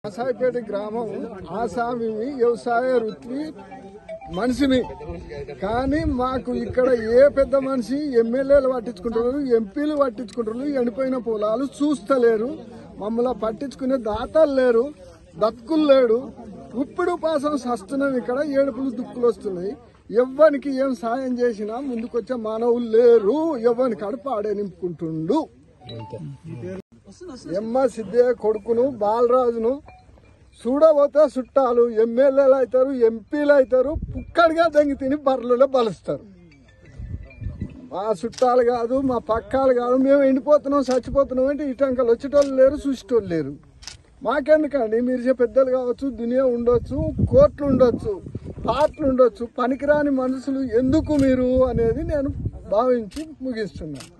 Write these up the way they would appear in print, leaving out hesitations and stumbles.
ఆసాయిపేట గ్రామం ఆసామి వ్యవసాయ వృత్తి మనిషిని కానీ మాకు ఇక్కడ ఏ పెద్ద మనిషి ఎమ్మెల్యేలు పట్టించుకుంటున్నారు, ఎంపీలు పట్టించుకుంటున్నారు. ఎండిపోయిన పొలాలు చూస్తలేరు, మమ్మల్ని పట్టించుకునే దాతలు లేరు, దత్కులు లేడు. ఇప్పుడు పాసం సస్తున్నాం. ఇక్కడ ఏడుపులు దుక్కులు వస్తున్నాయి. ఎవ్వరికి ఏం సాయం చేసినా ముందుకొచ్చే మానవులు లేరు. ఎవ్వని కడుపు ఆడే నింపుకుంటుండు. ఎమ్మ సిద్ధయ్య కొడుకును బాలరాజును చూడబోతే చుట్టాలు ఎమ్మెల్యేలు అవుతారు, ఎంపీలు అవుతారు. పుక్కడిగా దంగి తిని బర్రెలలో బలుస్తారు. మా చుట్టాలు కాదు, మా పక్కాలు కాదు. మేము ఎండిపోతున్నాం, చచ్చిపోతున్నాం అంటే ఇటంకలు వచ్చేటోళ్ళు లేరు, చూసేటోళ్ళు లేరు. మాకెందుకండి? మీరు పెద్దలు కావచ్చు, దునియా ఉండొచ్చు, కోర్టులు ఉండొచ్చు, పార్టీలు ఉండొచ్చు. పనికిరాని మనుషులు ఎందుకు మీరు అనేది నేను భావించి ముగిస్తున్నాను.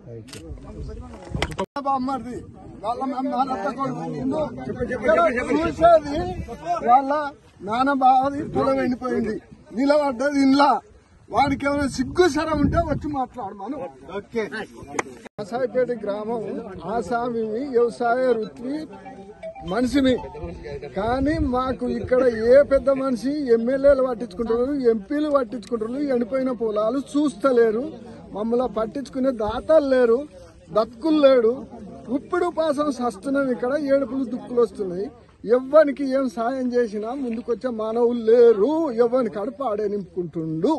బామ్మది చూసేది వాళ్ళ నాన్న బావది పొలం ఎండిపోయింది, నిలబడ్డది ఇంట్లో. వాడికి ఏమైనా సిగ్గు సరం ఉంటే వచ్చి మాట్లాడమను. ఆసాయిపేట గ్రామం ఆసామి వ్యవసాయ వృత్తి మనిషిని కానీ మాకు ఇక్కడ ఏ పెద్ద మనిషి ఎమ్మెల్యేలు పట్టించుకుంటున్నారు, ఎంపీలు పట్టించుకుంటున్నారు. ఎండిపోయిన పొలాలు చూస్తలేరు, మమ్మల్ని పట్టించుకునే దాతలు లేరు, దత్కులు లేడు. ఇప్పుడు పాసం సస్తున్నాం. ఇక్కడ ఏడుపులు దుక్కులు వస్తున్నాయి. ఎవ్వనికి ఏం సాయం చేసినా ముందుకొచ్చే మానవులు లేరు. ఎవ్వని కడుపు ఆడే నింపుకుంటుండు.